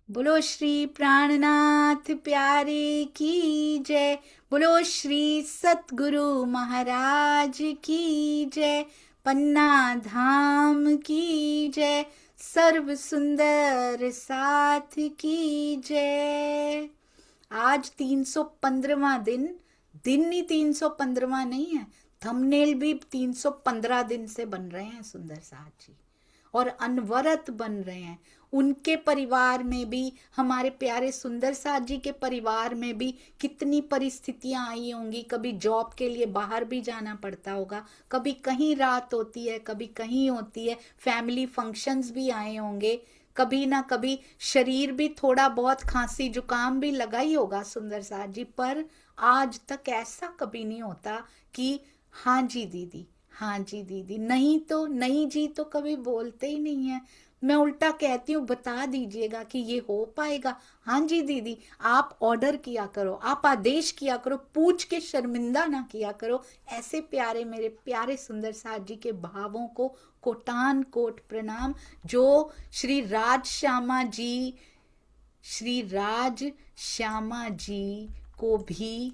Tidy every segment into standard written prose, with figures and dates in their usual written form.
बोलो श्री प्राणनाथ प्यारे की जय। बोलो श्री सतगुरु महाराज की जय। पन्ना धाम की जय। सर्व सुंदर साथ की जय। आज 315वां दिन। दिन ही 315वां नहीं है, थंबनेल भी 315 दिन से बन रहे हैं सुंदर साथ जी, और अनवरत बन रहे हैं। उनके परिवार में भी, हमारे प्यारे सुंदर साथ जी के परिवार में भी कितनी परिस्थितियां आई होंगी। कभी जॉब के लिए बाहर भी जाना पड़ता होगा, कभी कहीं रात होती है, कभी कहीं होती है, फैमिली फंक्शंस भी आए होंगे, कभी ना कभी शरीर भी थोड़ा बहुत खांसी जुकाम भी लगा ही होगा सुंदर साथ जी। पर आज तक ऐसा कभी नहीं होता कि हाँ जी दीदी, हाँ जी दीदी, नहीं तो नहीं जी तो कभी बोलते ही नहीं है। मैं उल्टा कहती हूँ बता दीजिएगा कि ये हो पाएगा। हाँ जी दीदी, आप ऑर्डर किया करो, आप आदेश किया करो, पूछ के शर्मिंदा ना किया करो। ऐसे प्यारे मेरे प्यारे सुंदर साथ जी के भावों को कोटान कोट प्रणाम। जो श्री राज श्यामा जी, श्री राज श्यामा जी को भी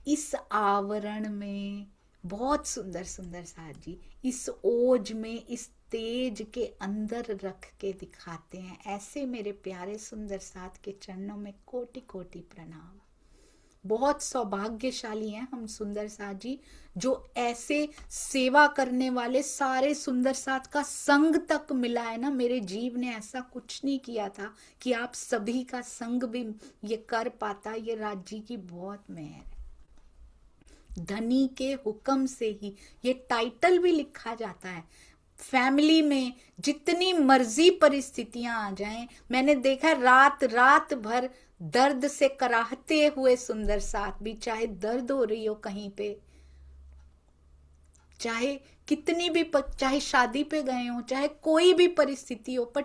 इस आवरण में बहुत सुंदर सुंदर साथ जी इस ओज में, इस तेज के अंदर रख के दिखाते हैं। ऐसे मेरे प्यारे सुंदर साथ के चरणों में कोटि कोटि प्रणाम। बहुत सौभाग्यशाली हैं हम सुंदर साथ जी, जो ऐसे सेवा करने वाले सारे सुंदर साथ का संग तक मिला है ना। मेरे जीव ने ऐसा कुछ नहीं किया था कि आप सभी का संग भी ये कर पाता। ये राज जी की बहुत मेहर है। धनी के हुक्म से ही ये टाइटल भी लिखा जाता है। फैमिली में जितनी मर्जी परिस्थितियां आ जाएं, मैंने देखा रात रात भर दर्द से कराहते हुए सुंदर साथ भी, चाहे दर्द हो रही हो कहीं पे, चाहे कितनी भी चाहे शादी पे गए हो, चाहे कोई भी परिस्थिति हो, पर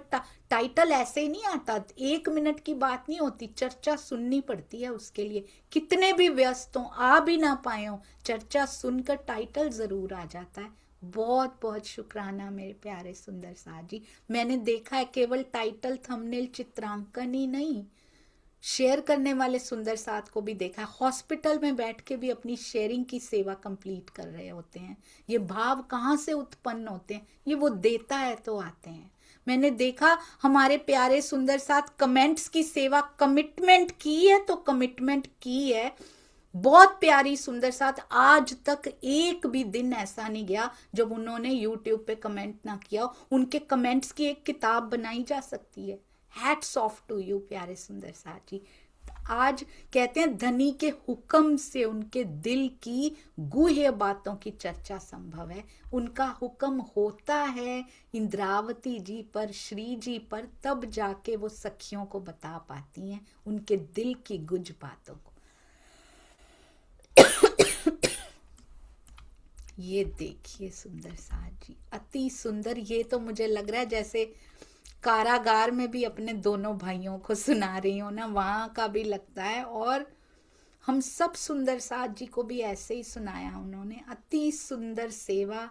टाइटल ऐसे ही नहीं आता। 1 मिनट की बात नहीं होती, चर्चा सुननी पड़ती है उसके लिए। कितने भी व्यस्त हो, आ भी ना पाए हो, चर्चा सुनकर टाइटल जरूर आ जाता है। बहुत बहुत शुक्राना मेरे प्यारे सुंदर साथ जी। मैंने देखा है केवल टाइटल थंबनेल चित्रांकन ही नहीं, शेयर करने वाले सुंदर साथ को भी देखा। हॉस्पिटल में बैठ के भी अपनी शेयरिंग की सेवा कंप्लीट कर रहे होते हैं। ये भाव कहाँ से उत्पन्न होते हैं? ये वो देता है तो आते हैं। मैंने देखा हमारे प्यारे सुंदर साथ कमेंट्स की सेवा, कमिटमेंट की है तो कमिटमेंट की है। बहुत प्यारी सुंदर साथ, आज तक एक भी दिन ऐसा नहीं गया जब उन्होंने यूट्यूब पे कमेंट ना किया। उनके कमेंट्स की एक किताब बनाई जा सकती है। हैट्स ऑफ टू यू प्यारे सुंदर साथ जी। आज कहते हैं धनी के हुक्म से उनके दिल की गुह्य बातों की चर्चा संभव है। उनका हुक्म होता है इंद्रावती जी पर, श्री जी पर, तब जाके वो सखियों को बता पाती हैं उनके दिल की गुज बातों को। ये देखिए सुंदर साथ जी, अति सुंदर। ये तो मुझे लग रहा है जैसे कारागार में भी अपने दोनों भाइयों को सुना रही हूँ ना, वहां का भी लगता है। और हम सब सुंदर साथ जी को भी ऐसे ही सुनाया उन्होंने। अति सुंदर सेवा,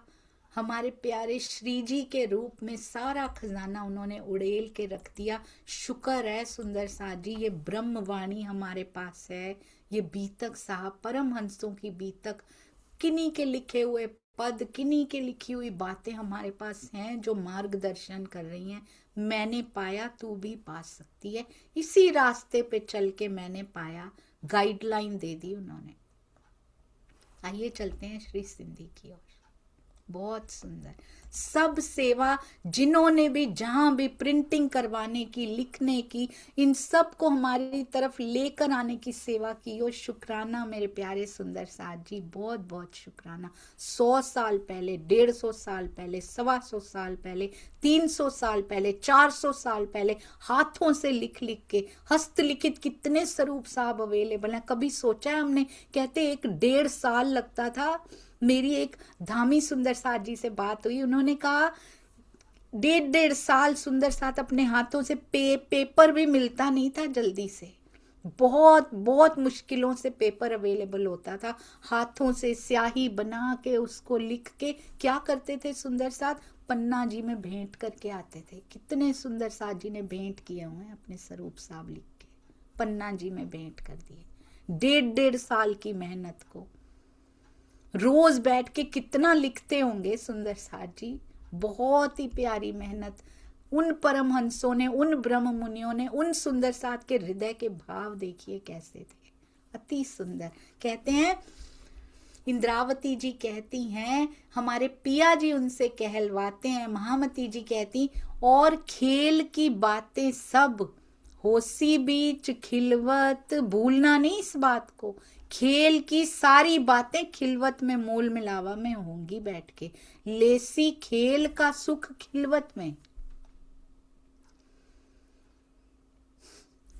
हमारे प्यारे श्री जी के रूप में सारा खजाना उन्होंने उड़ेल के रख दिया। शुक्र है सुंदर साथ जी, ये ब्रह्मवाणी हमारे पास है। ये बीतक साहब, परम हंसों की बीतक, किन्हीं के लिखे हुए पद, किन्हीं के लिखी हुई बातें हमारे पास हैं जो मार्गदर्शन कर रही हैं। मैंने पाया, तू भी पा सकती है। इसी रास्ते पे चल के मैंने पाया, गाइडलाइन दे दी उन्होंने। आइए चलते हैं श्री सिंधी की ओर। बहुत सुंदर सब सेवा, जिन्होंने भी जहां भी प्रिंटिंग करवाने की, लिखने की, इन सब को हमारी तरफ लेकर आने की सेवा की हो। शुक्राना मेरे प्यारे सुंदर साथ जी, बहुत बहुत शुक्राना। 100 साल पहले, 150 साल पहले, 125 साल पहले, 300 साल पहले, 400 साल पहले, हाथों से लिख लिख के, हस्तलिखित कितने स्वरूप साहब अवेलेबल हैं। कभी सोचा है हमने? कहते 1 1.5 साल लगता था। मेरी एक धामी सुंदर साथ जी से बात हुई, उन्होंने कहा 1.5 1.5 साल सुंदर साथ अपने हाथों से पेपर भी मिलता नहीं था जल्दी से। बहुत बहुत मुश्किलों से पेपर अवेलेबल होता था। हाथों से स्याही बना के उसको लिख के क्या करते थे सुंदर साथ? पन्ना जी में भेंट करके आते थे। कितने सुंदर साथ जी ने भेंट किए हुए हैं अपने स्वरूप साहब लिख के, पन्ना जी में भेंट कर दिए। 1.5 साल की मेहनत को रोज बैठ के कितना लिखते होंगे सुंदर साथ जी। बहुत ही प्यारी मेहनत। उन परमहंसों ने, उन ब्रह्म मुनियों ने, उन सुंदर साथ के हृदय के भाव देखिए कैसे थे, अति सुंदर। कहते हैं, इंद्रावती जी कहती हैं, हमारे पिया जी उनसे कहलवाते हैं। महामती जी कहती, और खेल की बातें सब होसी बीच खिलवत, भूलना नहीं इस बात को। खेल की सारी बातें खिलवत में, मोल मिलावा में होंगी बैठ के। लेसी खेल का सुख खिलवत में।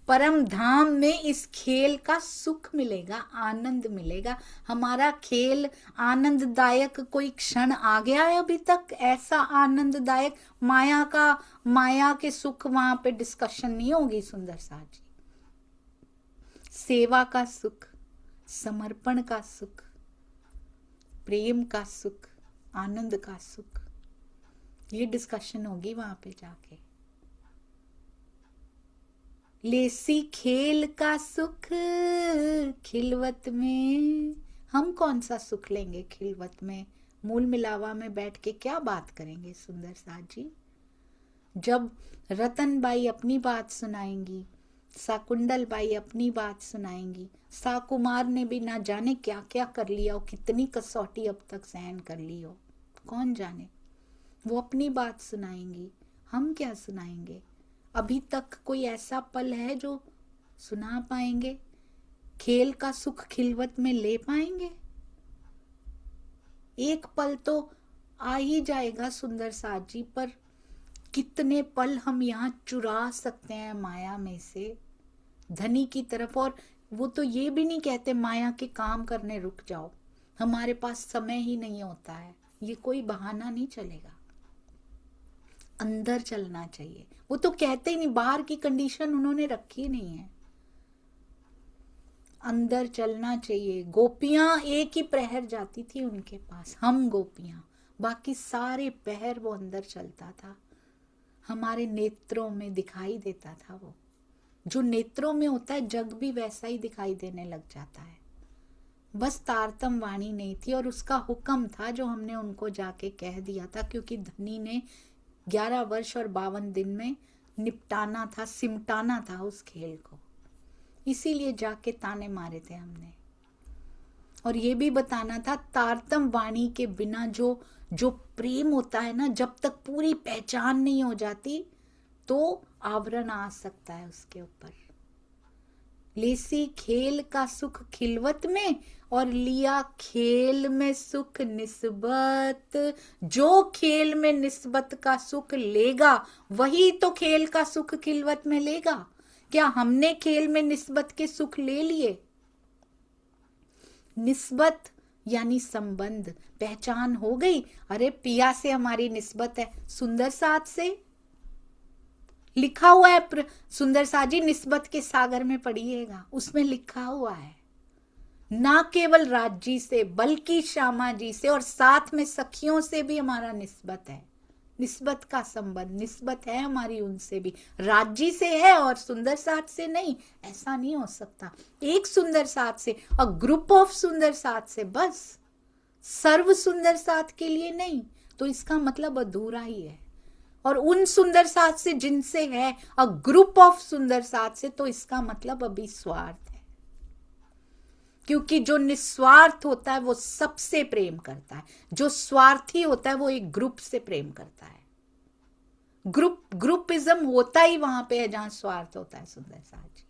परम धाम में इस खेल का सुख मिलेगा, आनंद मिलेगा। हमारा खेल आनंददायक कोई क्षण आ गया है अभी तक ऐसा आनंददायक? माया के सुख वहां पे डिस्कशन नहीं होगी सुंदर साथ जी। सेवा का सुख, समर्पण का सुख, प्रेम का सुख, आनंद का सुख, ये डिस्कशन होगी वहां पे जाके। लेसी खेल का सुख खिलवत में। हम कौन सा सुख लेंगे खिलवत में? मूल मिलावा में बैठ के क्या बात करेंगे सुंदर साथ जी? जब रतनबाई अपनी बात सुनाएंगी, साकुंडल बाई अपनी बात सुनाएंगी, साकुमार ने भी ना जाने क्या क्या कर लिया हो, कितनी कसौटी अब तक सहन कर ली हो, कौन जाने। वो अपनी बात सुनाएंगी, हम क्या सुनाएंगे? अभी तक कोई ऐसा पल है जो सुना पाएंगे? खेल का सुख खिलवत में ले पाएंगे? एक पल तो आ ही जाएगा सुंदर साथ जी, पर कितने पल हम यहाँ चुरा सकते हैं माया में से धनी की तरफ। और वो तो ये भी नहीं कहते माया के काम करने रुक जाओ, हमारे पास समय ही नहीं होता है, ये कोई बहाना नहीं चलेगा। अंदर चलना चाहिए। वो तो कहते ही नहीं, बाहर की कंडीशन उन्होंने रखी नहीं है, अंदर चलना चाहिए। गोपियां एक ही प्रहर जाती थी उनके पास, हम गोपियां, बाकी सारे प्रहर वो अंदर चलता था। हमारे नेत्रों में दिखाई देता था वो, जो नेत्रों में होता है जग भी वैसा ही दिखाई देने लग जाता है। बस तारतम वाणी नहीं थी और उसका हुक्म था जो हमने उनको जाके कह दिया था, क्योंकि धनी ने 11 वर्ष और 52 दिन में निपटाना था, सिमटाना था उस खेल को, इसीलिए जाके ताने मारे थे हमने। और ये भी बताना था तारतम वाणी के बिना जो प्रेम होता है ना, जब तक पूरी पहचान नहीं हो जाती तो आवरण आ सकता है उसके ऊपर। लेसी खेल का सुख खिलवत में और लिया खेल में सुख निस्बत। जो खेल में निस्बत का सुख लेगा वही तो खेल का सुख खिलवत में लेगा। क्या हमने खेल में निस्बत के सुख ले लिए? निस्बत यानी संबंध, पहचान हो गई। अरे पिया से हमारी निस्बत है, सुंदर साथ से लिखा हुआ है। सुंदर साथ जी निस्बत के सागर में पढ़िएगा, उसमें लिखा हुआ है। ना केवल राज जी से बल्कि श्यामा जी से और साथ में सखियों से भी हमारा निस्बत है, निस्बत का संबंध, निस्बत है हमारी उनसे भी। राज जी से है और सुंदर साथ से नहीं, ऐसा नहीं हो सकता। एक सुंदर साथ से और ग्रुप ऑफ सुंदर साथ से, बस सर्व सुंदर साथ के लिए नहीं, तो इसका मतलब अधूरा ही है। और उन सुंदर साथ से जिनसे है अ ग्रुप ऑफ सुंदर साथ से, तो इसका मतलब अभी स्वार्थ है। क्योंकि जो निस्वार्थ होता है वो सबसे प्रेम करता है, जो स्वार्थी होता है वो एक ग्रुप से प्रेम करता है। ग्रुपिज्म होता ही वहां पे है जहां स्वार्थ होता है सुंदर साथ जी।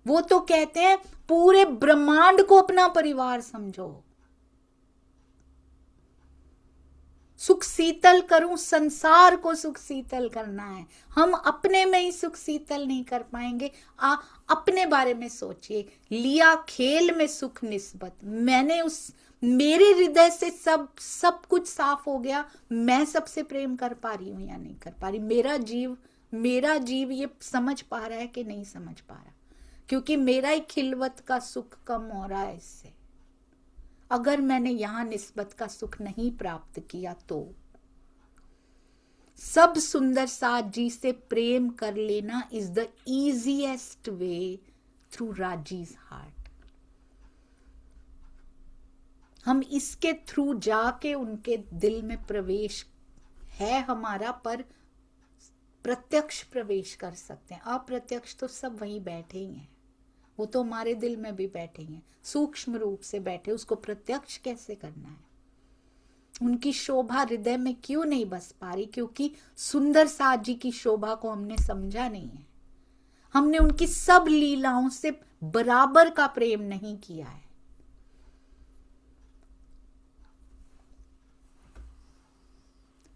वो तो कहते हैं पूरे ब्रह्मांड को अपना परिवार समझो, सुख शीतल करूं, संसार को सुख शीतल करना है। हम अपने में ही सुख शीतल नहीं कर पाएंगे। अपने बारे में सोचिए। लिया खेल में सुख निस्बत, मैंने मेरे हृदय से सब कुछ साफ हो गया, मैं सबसे प्रेम कर पा रही हूं या नहीं कर पा रही। मेरा जीव ये समझ पा रहा है कि नहीं समझ पा रहा, क्योंकि मेरा ही खिलवत का सुख कम हो रहा है इससे। अगर मैंने यहां निस्बत का सुख नहीं प्राप्त किया तो सब सुंदर साथ जी से प्रेम कर लेना is the easiest way through Raji's heart. हम इसके थ्रू जाके उनके दिल में प्रवेश है हमारा, पर प्रत्यक्ष प्रवेश कर सकते हैं। अप्रत्यक्ष तो सब वहीं बैठे ही हैं, वो तो हमारे दिल में भी बैठे हैं, सूक्ष्म रूप से बैठे। उसको प्रत्यक्ष कैसे करना है? उनकी शोभा हृदय में क्यों नहीं बस पा रही? क्योंकि सुंदर साथ जी की शोभा को हमने समझा नहीं है। हमने उनकी सब लीलाओं से बराबर का प्रेम नहीं किया है।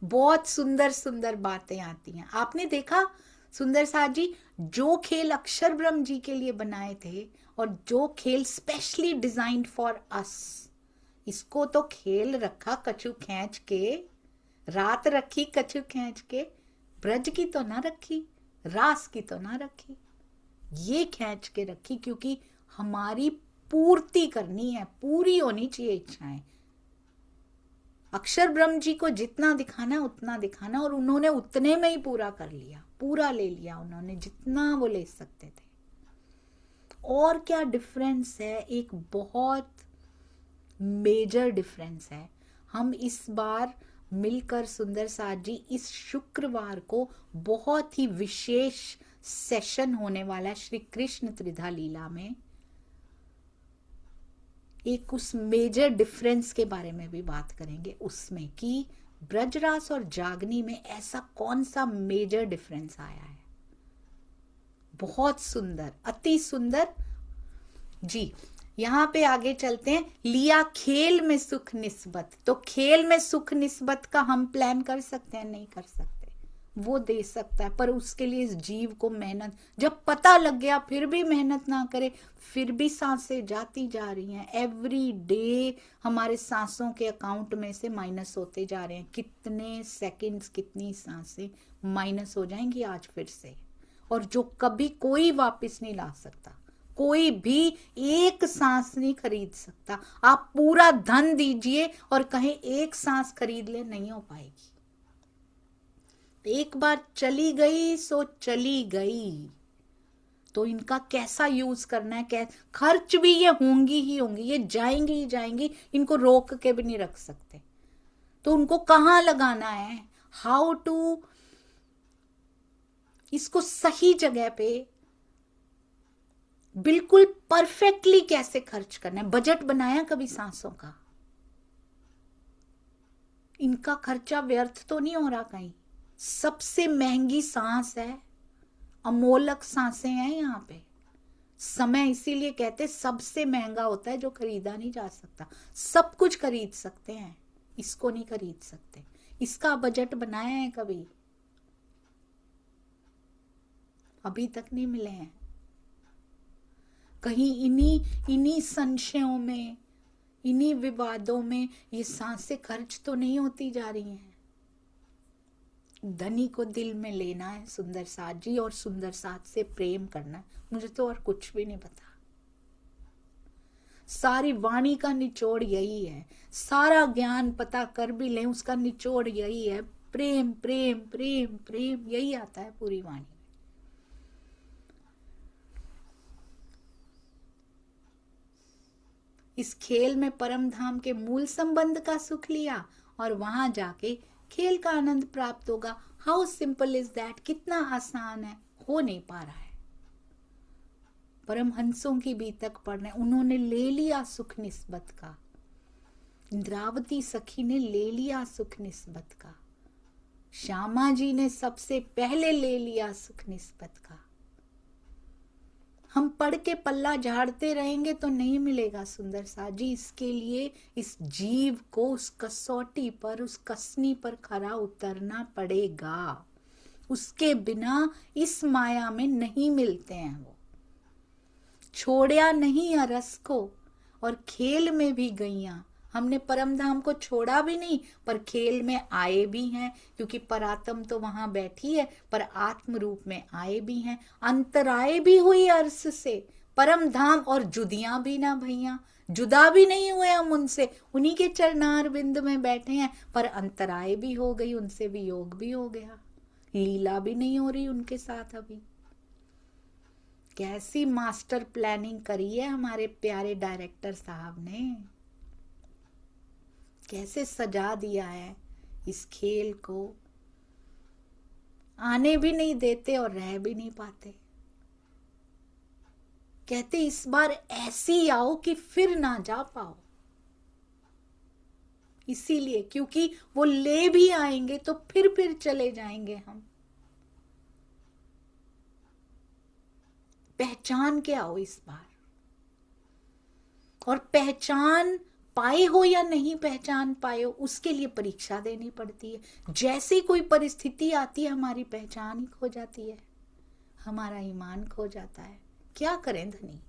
बहुत सुंदर सुंदर बातें आती हैं। आपने देखा सुंदर साथ जी जो खेल अक्षर ब्रह्म जी के लिए बनाए थे, और जो खेल स्पेशली डिजाइंड फॉर अस, इसको तो खेल रखा कछु खींच के, रात रखी कछु खींच के, ब्रज की तो ना रखी, रास की तो ना रखी, ये खींच के रखी क्योंकि हमारी पूर्ति करनी है, पूरी होनी चाहिए इच्छाएं। अक्षर ब्रह्म जी को जितना दिखाना उतना दिखाना, और उन्होंने उतने में ही पूरा कर लिया, पूरा ले लिया उन्होंने जितना वो ले सकते थे। और क्या डिफरेंस है? एक बहुत मेजर डिफरेंस है। हम इस बार मिलकर सुंदर साथ जी इस शुक्रवार को बहुत ही विशेष सेशन होने वाला श्री कृष्ण त्रिधा लीला में एक उस मेजर डिफरेंस के बारे में भी बात करेंगे, उसमें कि ब्रजरास और जागनी में ऐसा कौन सा मेजर डिफरेंस आया है। बहुत सुंदर, अति सुंदर जी। यहां पे आगे चलते हैं। लिया खेल में सुख निस्बत, तो खेल में सुख निस्बत का हम प्लान कर सकते हैं? नहीं कर सकते। वो दे सकता है, पर उसके लिए इस जीव को मेहनत, जब पता लग गया फिर भी मेहनत ना करे, फिर भी सांसें जाती जा रही हैं। एवरी डे हमारे सांसों के अकाउंट में से माइनस होते जा रहे हैं। कितने सेकंड्स, कितनी सांसें माइनस हो जाएंगी आज फिर से, और जो कभी कोई वापस नहीं ला सकता। कोई भी एक सांस नहीं खरीद सकता। आप पूरा धन दीजिए और कहें एक सांस खरीद ले, नहीं हो पाएगी। एक बार चली गई सो चली गई। तो इनका कैसा यूज करना है, खर्च भी ये होंगी ही होंगी, ये जाएंगी ही जाएंगी, इनको रोक के भी नहीं रख सकते। तो उनको कहाँ लगाना है, हाउ टू इसको सही जगह पे बिल्कुल परफेक्टली कैसे खर्च करना है। बजट बनाया कभी सांसों का? इनका खर्चा व्यर्थ तो नहीं हो रहा कहीं। सबसे महंगी सांस है, अमोलक सांसें हैं यहाँ पे। समय इसीलिए कहते सबसे महंगा होता है जो खरीदा नहीं जा सकता। सब कुछ खरीद सकते हैं, इसको नहीं खरीद सकते। इसका बजट बनाया है कभी? अभी तक नहीं मिले हैं। कहीं इन्हीं संशयों में, इन्हीं विवादों में ये सांसें खर्च तो नहीं होती जा रही हैं। धनी को दिल में लेना है सुंदर साथ जी, और सुंदर साथ से प्रेम करना है। मुझे तो और कुछ भी नहीं पता। सारी वाणी का निचोड़ यही है। सारा ज्ञान पता कर भी लें, उसका निचोड़ यही है, प्रेम प्रेम प्रेम प्रेम, यही आता है पूरी वाणी। इस खेल में परम धाम के मूल संबंध का सुख लिया, और वहां जाके खेल का आनंद प्राप्त होगा। How simple is that? कितना आसान है, हो नहीं पा रहा है। परमहंसों की भी तक पढ़ रहे, उन्होंने ले लिया सुख निस्बत का। इंद्रावती सखी ने ले लिया सुख निस्बत का। श्यामा जी ने सबसे पहले ले लिया सुख निस्बत का। हम पढ़ के पल्ला झाड़ते रहेंगे तो नहीं मिलेगा सुंदर साथ जी। इसके लिए इस जीव को उस कसौटी पर, उस कसनी पर खरा उतरना पड़ेगा। उसके बिना इस माया में नहीं मिलते हैं वो। छोड़या नहीं अरस को, और खेल में भी गईया। हमने परम धाम को छोड़ा भी नहीं, पर खेल में आए भी हैं, क्योंकि परात्म तो वहां बैठी है, पर आत्म रूप में आए भी हैं। अंतराय भी हुई अर्श से, परम धाम, और जुदियां भी ना भैया, जुदा भी नहीं हुए हम उनसे, उन्हीं के चरणार बिंद में बैठे हैं। पर अंतराय भी हो गई, उनसे वियोग भी हो गया, लीला भी नहीं हो रही उनके साथ अभी। कैसी मास्टर प्लानिंग करी है हमारे प्यारे डायरेक्टर साहब ने, कैसे सजा दिया है इस खेल को। आने भी नहीं देते और रह भी नहीं पाते। कहते इस बार ऐसी आओ कि फिर ना जा पाओ। इसीलिए, क्योंकि वो ले भी आएंगे तो फिर चले जाएंगे हम। पहचान के आओ इस बार, और पहचान पाए हो या नहीं पहचान पाए हो, उसके लिए परीक्षा देनी पड़ती है। जैसे कोई परिस्थिति आती है हमारी पहचान ही खो जाती है, हमारा ईमान खो जाता है। क्या करें धनी,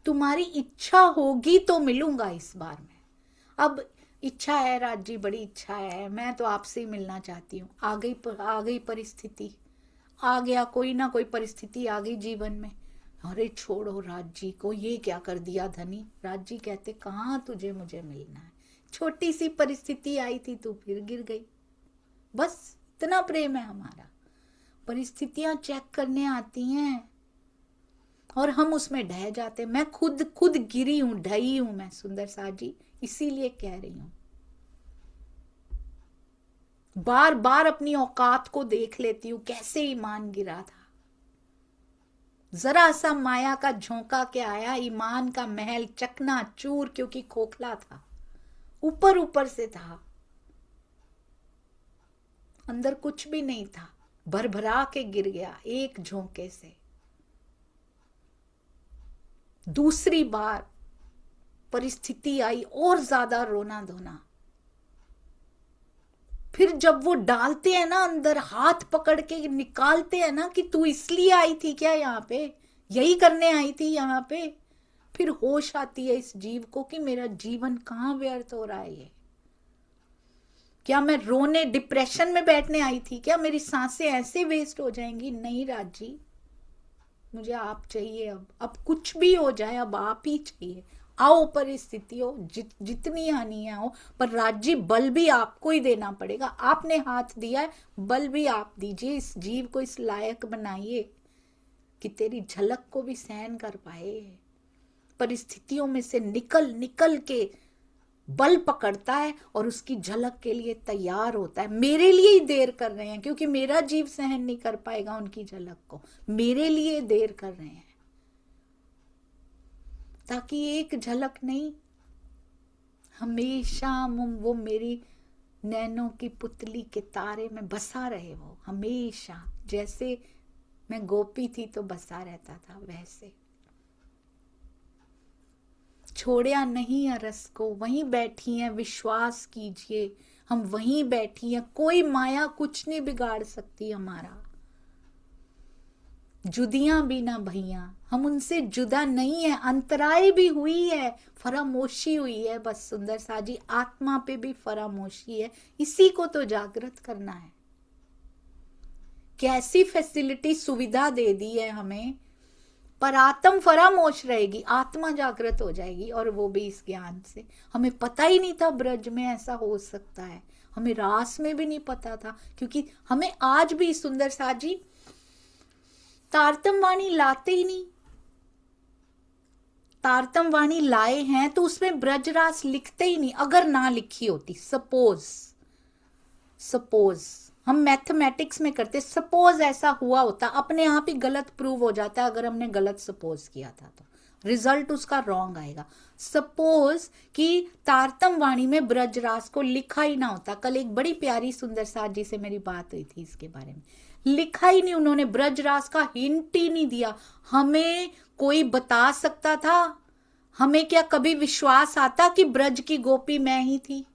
तुम्हारी इच्छा होगी तो मिलूंगा इस बार में। अब इच्छा है राज जी, बड़ी इच्छा है, मैं तो आपसे ही मिलना चाहती हूँ। आ गई परिस्थिति, आ गया कोई ना कोई परिस्थिति आ गई जीवन में। अरे छोड़ो राज जी को, ये क्या कर दिया धनी। राज जी कहते कहाँ तुझे मुझे मिलना है, छोटी सी परिस्थिति आई थी तू फिर गिर गई। बस इतना प्रेम है हमारा। परिस्थितियां चेक करने आती हैं और हम उसमें ढह जाते। मैं खुद गिरी हूं, ढही हूं मैं सुंदर सा जी, इसीलिए कह रही हूं। बार बार अपनी औकात को देख लेती हूं, कैसे ईमान गिरा था। जरा सा माया का झोंका के आया, ईमान का महल चकनाचूर, क्योंकि खोखला था, ऊपर ऊपर से था, अंदर कुछ भी नहीं था, भरभरा के गिर गया एक झोंके से। दूसरी बार परिस्थिति आई और ज्यादा रोना धोना। फिर जब वो डालते हैं ना अंदर, हाथ पकड़ के निकालते हैं ना कि तू इसलिए आई थी क्या यहाँ पे, यही करने आई थी यहाँ पे, फिर होश आती है इस जीव को कि मेरा जीवन कहाँ व्यर्थ हो रहा है। ये क्या मैं रोने डिप्रेशन में बैठने आई थी क्या, मेरी सांसें ऐसे वेस्ट हो जाएंगी। नहीं राज जी, मुझे आप चाहिए। अब कुछ भी हो जाए, अब आप ही चाहिए। आओ परिस्थिति हो, जितनी आनी है हो, पर राज्य बल भी आपको ही देना पड़ेगा। आपने हाथ दिया है, बल भी आप दीजिए। इस जीव को इस लायक बनाइए कि तेरी झलक को भी सहन कर पाए। परिस्थितियों में से निकल के बल पकड़ता है और उसकी झलक के लिए तैयार होता है। मेरे लिए ही देर कर रहे हैं, क्योंकि मेरा जीव सहन नहीं कर पाएगा उनकी झलक को। मेरे लिए देर कर रहे हैं, ताकि एक झलक नहीं, हमेशा वो मेरी नैनों की पुतली के तारे में बसा रहे। वो हमेशा, जैसे मैं गोपी थी तो बसा रहता था, वैसे छोड़िया नहीं अरस को। वहीं बैठी हैं, विश्वास कीजिए, हम वहीं बैठी हैं। कोई माया कुछ नहीं बिगाड़ सकती हमारा। जुदियां भी ना भैया, हम उनसे जुदा नहीं है। अंतराय भी हुई है, फरामोशी हुई है, बस सुंदर सा जी आत्मा पे भी फरामोशी है। इसी को तो जागृत करना है। कैसी फैसिलिटी, सुविधा दे दी है हमें, पर आत्म फरामोश रहेगी, आत्मा जागृत हो जाएगी, और वो भी इस ज्ञान से। हमें पता ही नहीं था ब्रज में ऐसा हो सकता है, हमें रास में भी नहीं पता था, क्योंकि हमें आज भी सुंदर सा जी तारतम वाणी लाते ही नहीं। तारतम वाणी लाए हैं तो उसमें ब्रजरास लिखते ही नहीं। अगर ना लिखी होती, सपोज हम मैथमेटिक्स में करते, सपोज ऐसा हुआ होता, अपने आप ही गलत प्रूव हो जाता है। अगर हमने गलत सपोज किया था तो रिजल्ट उसका रॉन्ग आएगा। सपोज कि तारतम वाणी में ब्रजरास को लिखा ही ना होता। कल एक बड़ी प्यारी सुंदर साथ जी से मेरी बात हुई थी इसके बारे में। लिखा ही नहीं उन्होंने, ब्रजरास का हिंट ही नहीं दिया। हमें कोई बता सकता था? हमें क्या कभी विश्वास आता कि ब्रज की गोपी मैं ही थी?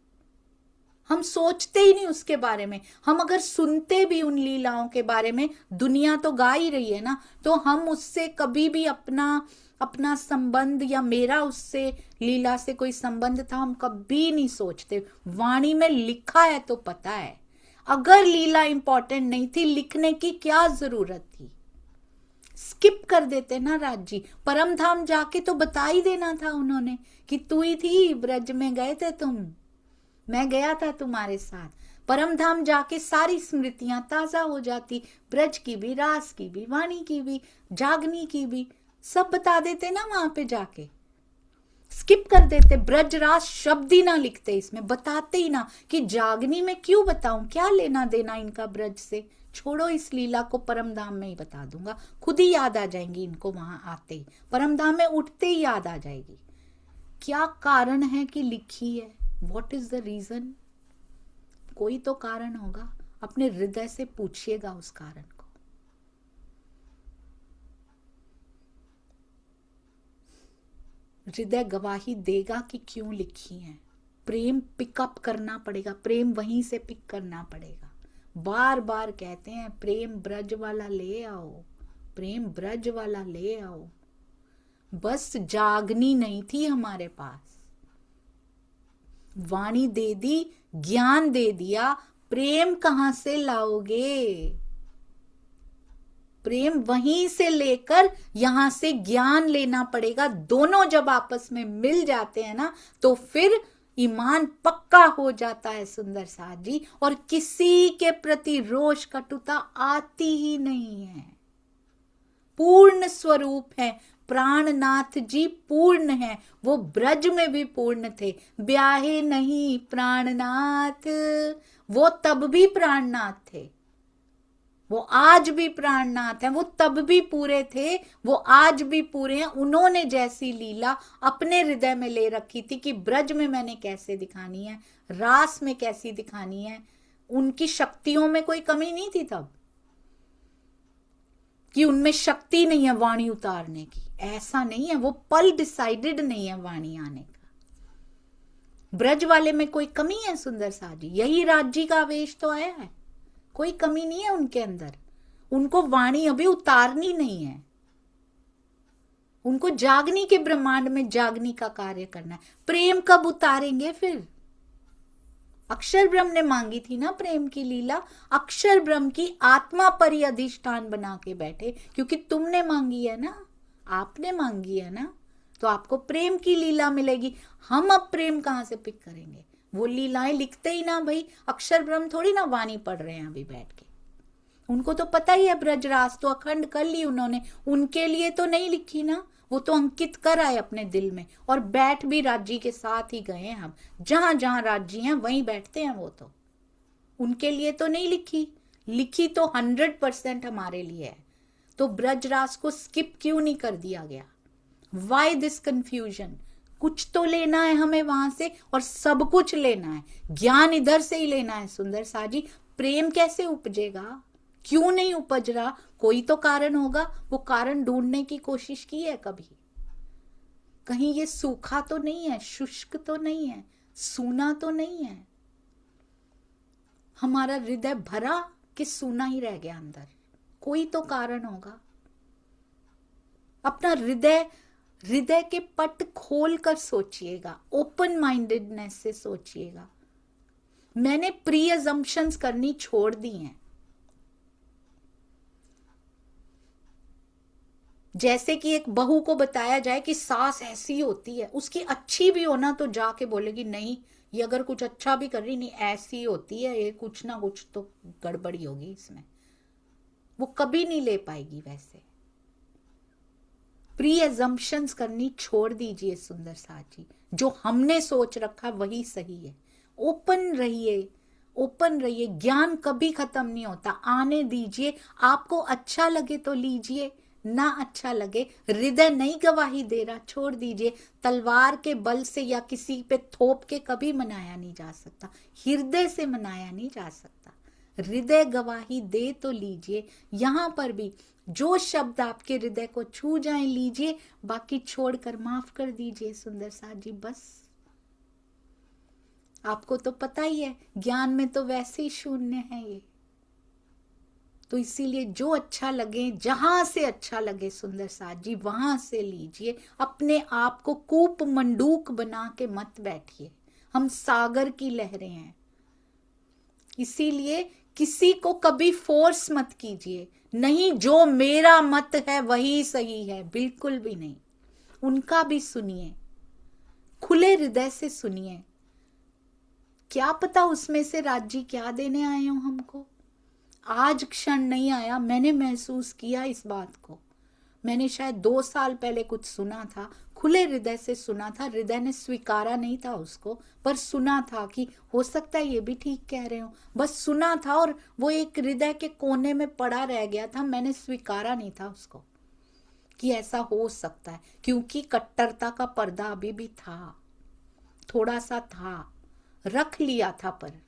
हम सोचते ही नहीं उसके बारे में। हम अगर सुनते भी उन लीलाओं के बारे में, दुनिया तो गा ही रही है ना, तो हम उससे कभी भी अपना संबंध, या मेरा उससे लीला से कोई संबंध था, हम कभी नहीं सोचते। वाणी में लिखा है तो पता है। अगर लीला इंपॉर्टेंट नहीं थी, लिखने की क्या जरूरत थी? स्किप कर देते ना राज जी। परम धाम जाके तो बता ही देना था उन्होंने कि तू ही थी, ब्रज में गए थे तुम, मैं गया था तुम्हारे साथ। परम धाम जाके सारी स्मृतियां ताजा हो जाती, ब्रज की भी, रास की भी, वाणी की भी, जागनी की भी, सब बता देते ना वहां पे जाके। स्किप कर देते, ब्रज रास शब्द ही ना लिखते इसमें, बताते ही ना कि जागनी में क्यों बताऊं, क्या लेना देना इनका ब्रज से, छोड़ो इस लीला को, परम धाम में ही बता दूंगा, खुद ही याद आ जाएंगी इनको, वहां आते ही परम धाम में उठते ही याद आ जाएगी। क्या कारण है कि लिखी है, व्हाट इज द रीजन? कोई तो कारण होगा, अपने हृदय से पूछिएगा उस कारण को। हृदय गवाही देगा कि क्यों लिखी है। प्रेम पिकअप करना पड़ेगा, प्रेम वहीं से पिक करना पड़ेगा। बार बार कहते हैं प्रेम ब्रज वाला ले आओ, प्रेम ब्रज वाला ले आओ। बस जागनी नहीं थी हमारे पास, वाणी दे दी, ज्ञान दे दिया, प्रेम कहां से लाओगे? प्रेम वहीं से लेकर यहां से ज्ञान लेना पड़ेगा। दोनों जब आपस में मिल जाते हैं ना, तो फिर ईमान पक्का हो जाता है सुंदर साथ जी, और किसी के प्रति रोष कटुता आती ही नहीं है। पूर्ण स्वरूप है प्राणनाथ जी, पूर्ण है, वो ब्रज में भी पूर्ण थे, ब्याहे नहीं प्राणनाथ, वो तब भी प्राणनाथ थे, वो आज भी प्राणनाथ हैं, वो तब भी पूरे थे, वो आज भी पूरे हैं। उन्होंने जैसी लीला अपने हृदय में ले रखी थी कि ब्रज में मैंने कैसे दिखानी है, रास में कैसी दिखानी है, उनकी शक्तियों में कोई कमी नहीं थी तब कि उनमें शक्ति नहीं है वाणी उतारने की, ऐसा नहीं है, वो पल डिसाइडेड नहीं है वाणी आने का। ब्रज वाले में कोई कमी है सुंदर सा जी? यही राज्य का आवेश तो आया है, कोई कमी नहीं है उनके अंदर, उनको वाणी अभी उतारनी नहीं है, उनको जागनी के ब्रह्मांड में जागनी का कार्य करना है। प्रेम कब उतारेंगे फिर? अक्षर ब्रह्म ने मांगी थी ना प्रेम की लीला, अक्षर ब्रह्म की आत्मा पर ही अधिष्ठान बना के बैठे, क्योंकि तुमने मांगी है ना, आपने मांगी है ना, तो आपको प्रेम की लीला मिलेगी। हम अब प्रेम कहां से पिक करेंगे? वो लीलाएं लिखते ही ना भाई, अक्षर ब्रह्म थोड़ी ना वाणी पढ़ रहे हैं अभी बैठ के, उनको तो पता ही है ब्रजरास तो अखंड कर ली उन्होंने, उनके लिए तो नहीं लिखी ना, वो तो अंकित कर आए अपने दिल में, और बैठ भी राज्य के साथ ही गए हैं। हम जहां जहां राज्य हैं वहीं बैठते हैं, वो तो उनके लिए तो नहीं लिखी, लिखी तो 100% हमारे लिए है। तो ब्रजरास को स्किप क्यों नहीं कर दिया गया? Why this confusion? कुछ तो लेना है हमें वहां से, और सब कुछ लेना है, ज्ञान इधर से ही लेना है सुंदर सा जी। प्रेम कैसे उपजेगा? क्यों नहीं उपज रहा? कोई तो कारण होगा, वो कारण ढूंढने की कोशिश की है कभी? कहीं ये सूखा तो नहीं है, शुष्क तो नहीं है, सूना तो नहीं है? हमारा हृदय भरा कि सूना ही रह गया अंदर? कोई तो कारण होगा। अपना हृदय के पट खोल कर सोचिएगा, ओपन माइंडेडनेस से सोचिएगा। मैंने प्री अजम्पशंस करनी छोड़ दी हैं। जैसे कि एक बहू को बताया जाए कि सास ऐसी होती है, उसकी अच्छी भी होना तो जाके बोलेगी नहीं, ये अगर कुछ अच्छा भी कर रही नहीं, ऐसी होती है, ये कुछ ना कुछ तो गड़बड़ी होगी इसमें, वो कभी नहीं ले पाएगी। वैसे प्री एजम्पशंस करनी छोड़ दीजिए सुंदर साथ जी, जो हमने सोच रखा वही सही है। ओपन रहिए, ओपन रहिए, ज्ञान कभी खत्म नहीं होता, आने दीजिए। आपको अच्छा लगे तो लीजिए, ना अच्छा लगे, हृदय नहीं गवाही दे रहा, छोड़ दीजिए। तलवार के बल से या किसी पे थोप के कभी मनाया नहीं जा सकता, हृदय से मनाया नहीं जा सकता। हृदय गवाही दे तो लीजिए। यहां पर भी जो शब्द आपके हृदय को छू जाए लीजिए, बाकी छोड़कर माफ कर दीजिए सुंदर साथ जी। बस आपको तो पता ही है, ज्ञान में तो वैसे ही शून्य है ये, तो इसीलिए जो अच्छा लगे, जहां से अच्छा लगे सुंदर साथ जी, वहां से लीजिए। अपने आप को कूप मंडूक बना के मत बैठिए, हम सागर की लहरें हैं। इसीलिए किसी को कभी फोर्स मत कीजिए, नहीं जो मेरा मत है वही सही है, बिल्कुल भी नहीं। उनका भी सुनिए, खुले हृदय से सुनिए। क्या पता उसमें से राज्य क्या देने आए हो हमको। आज क्षण नहीं आया, मैंने महसूस किया इस बात को। मैंने शायद 2 साल पहले कुछ सुना था, खुले हृदय से सुना था, हृदय ने स्वीकारा नहीं था उसको, पर सुना था कि हो सकता है ये भी ठीक कह रहे हो। बस सुना था और वो एक हृदय के कोने में पड़ा रह गया था, मैंने स्वीकारा नहीं था उसको कि ऐसा हो सकता है, क्योंकि कट्टरता का पर्दा अभी भी था, थोड़ा सा था, रख लिया था। पर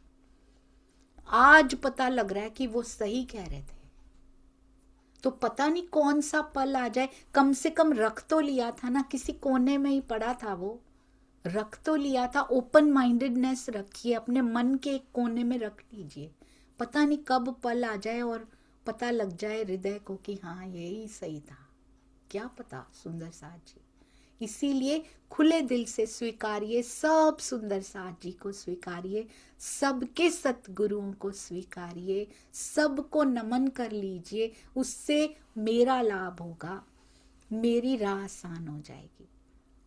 आज पता लग रहा है कि वो सही कह रहे थे। तो पता नहीं कौन सा पल आ जाए, कम से कम रख तो लिया था ना, किसी कोने में ही पड़ा था वो, रख तो लिया था। ओपन माइंडेडनेस रखिए, अपने मन के एक कोने में रख लीजिए। पता नहीं कब पल आ जाए और पता लग जाए हृदय को कि हाँ यही सही था, क्या पता। सुंदर साथ जी, इसीलिए खुले दिल से स्वीकारिए, सब सुंदर साथ जी को स्वीकारिए, सबके सतगुरुओं को स्वीकारिए, सबको नमन कर लीजिए। उससे मेरा लाभ होगा, मेरी राह आसान हो जाएगी।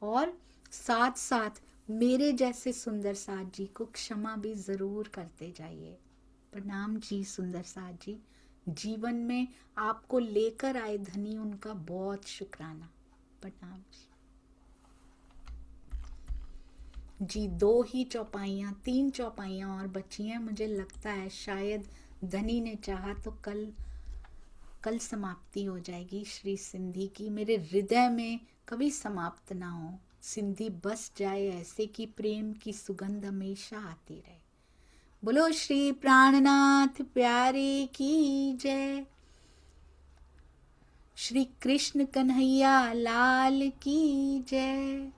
और साथ साथ मेरे जैसे सुंदर साथ जी को क्षमा भी जरूर करते जाइए। प्रणाम जी सुंदर साथ जी, जीवन में आपको लेकर आए धनी, उनका बहुत शुक्राना। प्रणाम जी। जी 2 ही चौपाइयाँ, 3 चौपाइयाँ और बची हैं। मुझे लगता है शायद धनी ने चाहा तो कल समाप्ति हो जाएगी श्री सिंधी की। मेरे हृदय में कभी समाप्त ना हो, सिंधी बस जाए ऐसे कि प्रेम की सुगंध हमेशा आती रहे। बोलो श्री प्राणनाथ प्यारे की जय, श्री कृष्ण कन्हैया लाल की जय,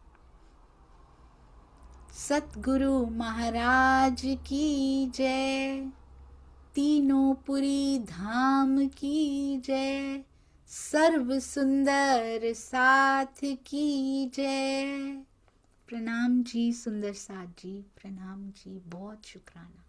सतगुरु महाराज की जय, तीनों पुरी धाम की जय, सर्व सुंदर साथ की जय। प्रणाम जी सुंदर साथ जी, प्रणाम जी, बहुत शुक्राना।